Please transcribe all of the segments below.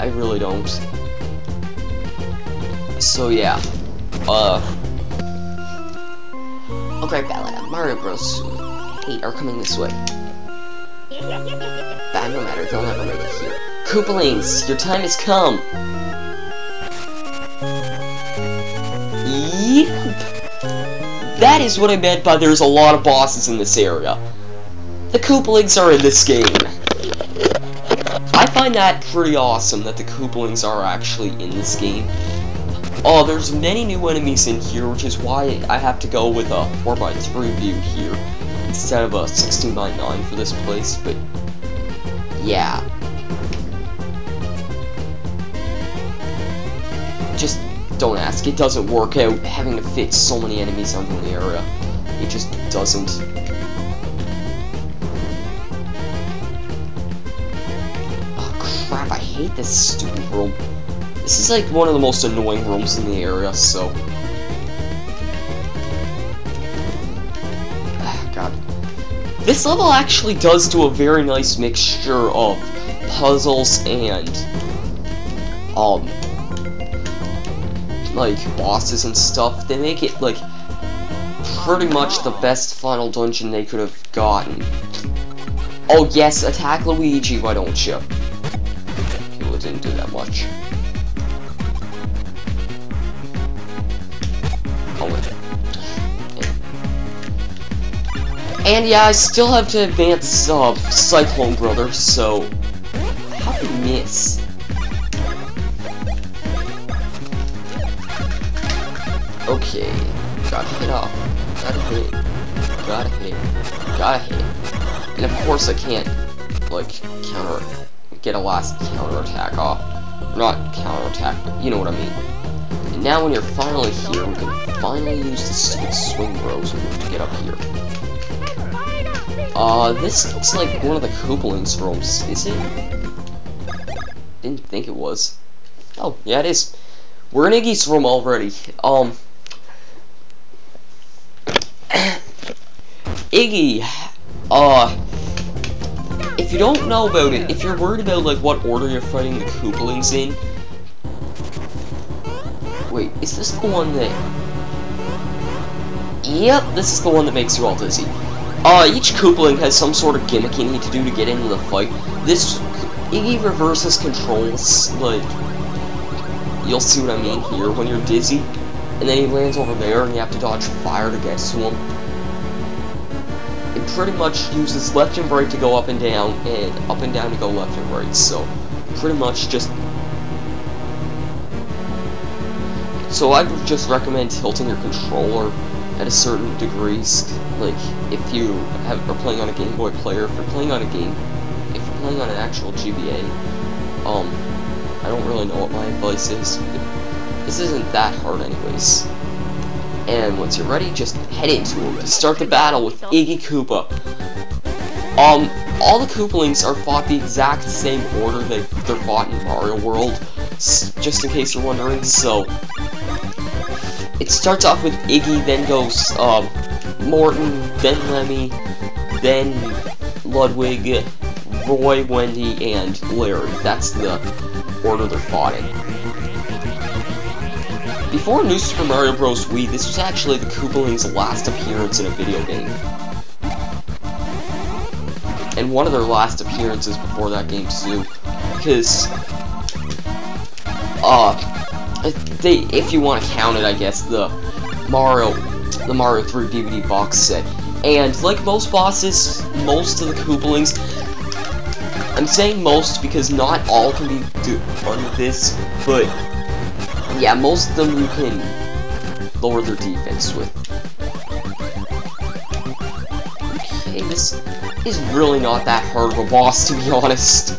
I really don't. So yeah, okay, Bella, Mario Bros. Hate are coming this way. But no matter, they'll never make it here. Koopalings, your time has come! Yep! That is what I meant by there's a lot of bosses in this area. The Koopalings are in this game. I find that pretty awesome that the Koopalings are actually in this game. Oh, there's many new enemies in here, which is why I have to go with a 4x3 view here instead of a 16:9 for this place, but yeah. Just don't ask, it doesn't work out having to fit so many enemies onto the area. It just doesn't. Oh crap, I hate this stupid room. This is like one of the most annoying rooms in the area, so. God. This level actually does do a very nice mixture of puzzles and, like, bosses and stuff. They make it, like, pretty much the best final dungeon they could have gotten. Oh yes, attack Luigi, why don't you? Okay, well, it didn't do that much. And yeah, I still have to advance Cyclone Brother, so how did I miss? Okay, gotta hit up, gotta hit, gotta hit, gotta hit, and of course I can't like get a last counterattack off. Not counterattack, but you know what I mean. And now when you're finally here, we can finally use the stupid swing bros to get up here. This looks like one of the Koopalings rooms, is it? Didn't think it was. Oh, yeah it is. We're in Iggy's room already. Iggy, if you don't know about it, if you're worried about, like, what order you're fighting the Koopalings in... Wait, is this the one that... Yep, this is the one that makes you all dizzy. Each Koopaling has some sort of gimmick you need to do to get into the fight. This... Iggy reverses controls, like... You'll see what I mean here, when you're dizzy. And then he lands over there, and you have to dodge fire to get to him. It pretty much uses left and right to go up and down to go left and right, so pretty much just... So I would just recommend tilting your controller at a certain degrees, like, if you are playing on a Game Boy player, if you're playing on an actual GBA, I don't really know what my advice is, but this isn't that hard anyways. And once you're ready, just head into him to start the battle with Iggy Koopa. All the Koopalings are fought the exact same order they're fought in Mario World, just in case you're wondering, so... It starts off with Iggy, then goes, Morton, then Lemmy, then Ludwig, Roy, Wendy, and Larry. That's the order they're fought in. Before New Super Mario Bros. Wii, this was actually the Koopalings' last appearance in a video game. And one of their last appearances before that game, too. Because, if you want to count it, I guess, the Mario 3 DVD box set. And, like most bosses, most of the Koopalings, I'm saying most because not all can be done with this, but yeah, most of them you can lower their defense with. Okay, this is really not that hard of a boss, to be honest.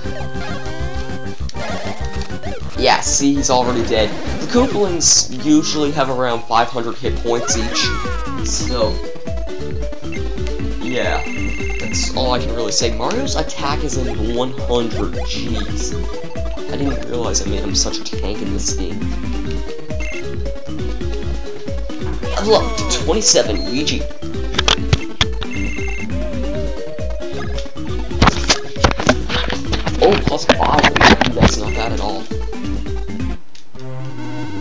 Yeah, see, he's already dead. The Koopalings usually have around 500 hit points each, so yeah, that's all I can really say. Mario's attack is in 100, jeez. I didn't realize I made him such a tank in this game. Level up to 27, Luigi. Oh, plus 5, that's it's not bad at all.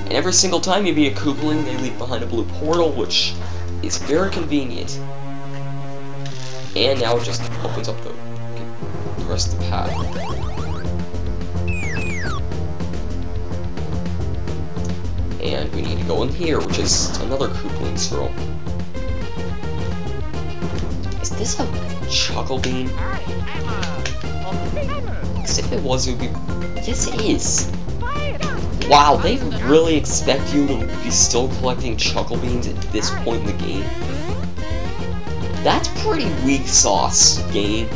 And every single time you beat a Koopaling, they leave behind a blue portal, which is very convenient. And now it just opens up the rest of the path. And we need to go in here, which is another Koopaling's room. Is this a Chuckle Bean? Because if it was, it would be... Yes, it is! Wow, they really expect you to be still collecting Chuckle Beans at this point in the game? That's pretty weak sauce, game.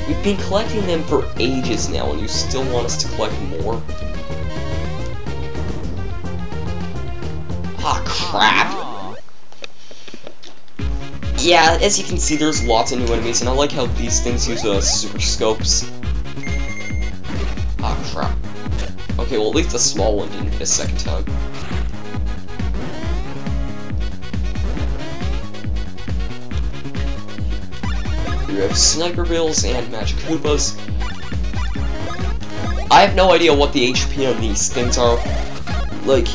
We've been collecting them for ages now, and you still want us to collect more? Ah, crap! Yeah, as you can see, there's lots of new enemies, and I like how these things use super scopes. Ah, crap. Okay, well, at least the small one didn't hit a second time. You have Sniper Bills and Magic Koopas. I have no idea what the HP on these things are. Like,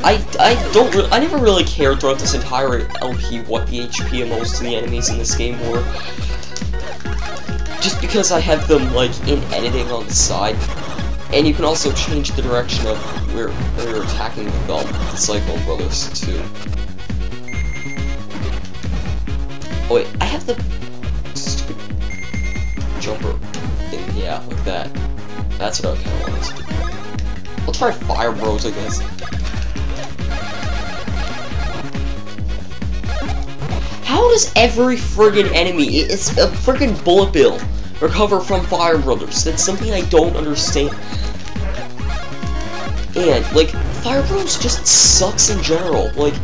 I never really cared throughout this entire LP what the HP of most of the enemies in this game were. Just because I have them, like, in editing on the side. And you can also change the direction of where you're attacking with the Cyclone Brothers, too. Oh wait, I have the stupid jumper thing, yeah, like that. That's what I kinda wanted. I'll try Fire Bros, I guess. How does every friggin' enemy, it's a friggin' bullet bill, recover from Fire Brothers? That's something I don't understand. And, like, Fire Bros just sucks in general. Like,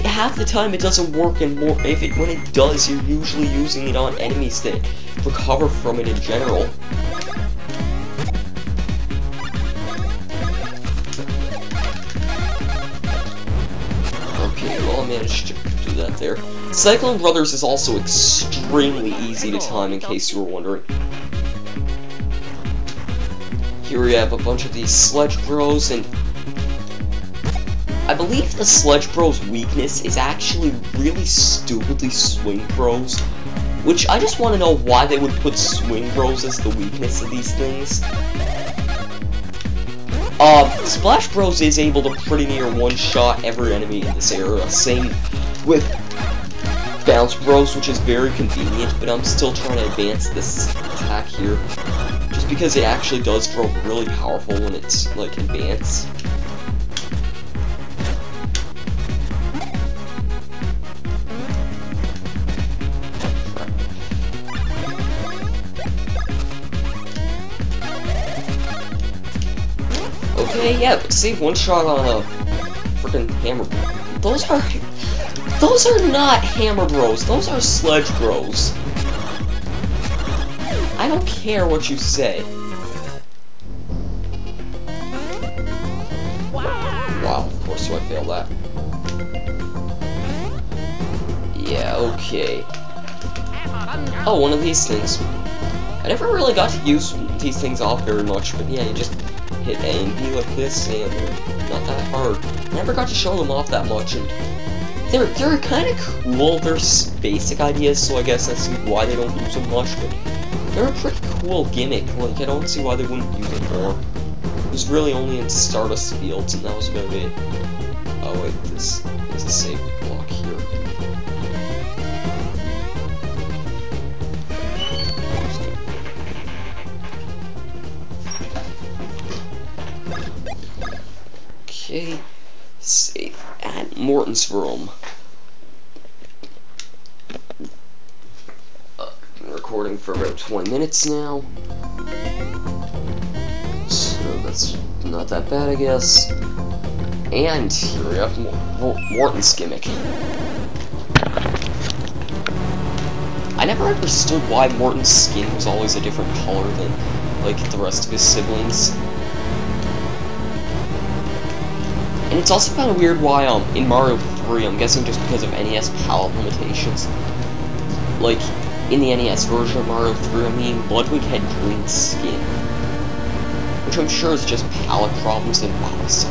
half the time it doesn't work, and when it does, you're usually using it on enemies that recover from it in general. Okay, well, I managed to do that there. Cyclone Brothers is also extremely easy to time, in case you were wondering. Here we have a bunch of these Sledge Bros, and I believe the Sledge Bros' weakness is actually really stupidly Swing Bros, which I just want to know why they would put Swing Bros as the weakness of these things. Splash Bros is able to pretty near one-shot every enemy in this area, same with Bounce Bros, which is very convenient, but I'm still trying to advance this attack here. Just because it actually does grow really powerful when it's, like, advanced. Okay, yeah, save one shot on a frickin' Hammer Bro. Those are not Hammer Bros, those are Sledge Bros. I don't care what you say. Wow, of course I failed that. Yeah, okay. Oh, one of these things. I never really got to use these things off very much, but yeah, you just hit A and B like this, and not that hard. I never got to show them off that much, and they're kind of cool. They're basic ideas, so I guess that's why they don't use them much, but they're a pretty cool gimmick. Like, I don't see why they wouldn't use it more. It was really only in Stardust Fields, and that was about it. Oh wait, there's a save block here. Okay, save at Morton's room. Been recording for about 20 minutes now, so that's not that bad, I guess. And here we have Morton's gimmick. I never understood why Morton's skin was always a different color than, like, the rest of his siblings. And it's also kind of weird why, in Mario 3, I'm guessing just because of NES palette limitations, like, in the NES version of Mario 3, I mean, Ludwig had green skin. which I'm sure is just palette problems and this.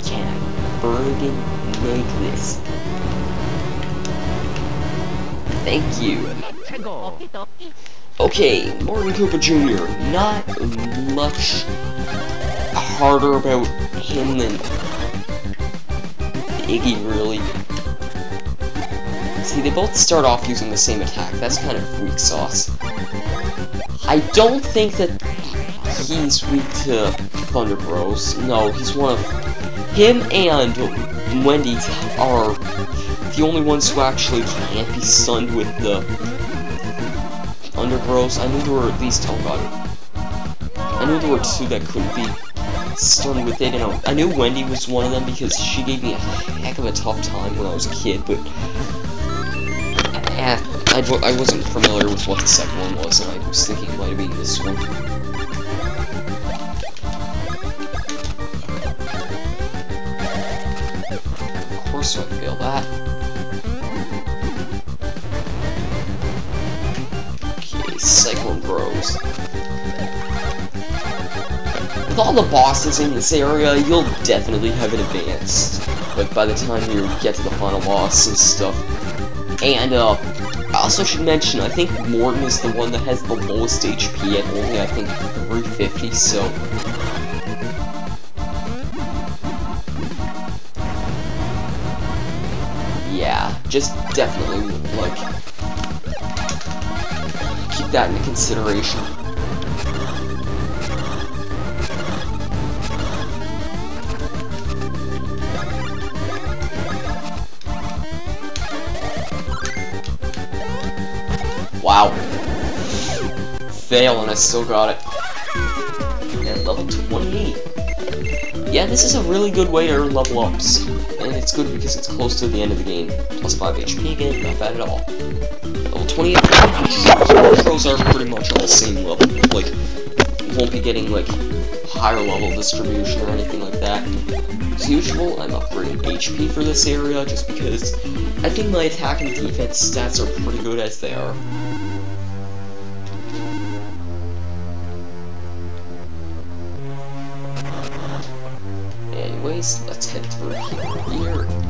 Can I friggin' make this? Thank you. Okay, Martin Cooper Jr. Not much harder about him than Iggy, really. See, they both start off using the same attack. That's kind of weak sauce. I don't think that he's weak to Thunder Bros. No, he's one of... Him and Wendy are the only ones who actually can't be stunned with the Thunder Bros. I knew there were at least... Oh god. I knew there were two that couldn't be stunned with it, and I knew Wendy was one of them because she gave me a heck of a tough time when I was a kid, but... I wasn't familiar with what the second one was, and I was thinking it might have been this one. Of course I fail that. Okay, Cyclone Bros. With all the bosses in this area, you'll definitely have it advanced. But by the time you get to the final boss and stuff. And, I also should mention, I think Morton is the one that has the lowest HP at only, I think, 350, so... Yeah, just definitely, like, keep that into consideration. Wow. Fail, and I still got it. And level 28. Yeah, this is a really good way to earn level ups. And it's good because it's close to the end of the game. Plus 5 HP again, not bad at all. Level 28. Pros are pretty much on the same level. Like, you won't be getting, like, higher level distribution or anything like that. As usual, I'm upgrading HP for this area just because I think my attack and defense stats are pretty good as they are. Anyways, let's head through here.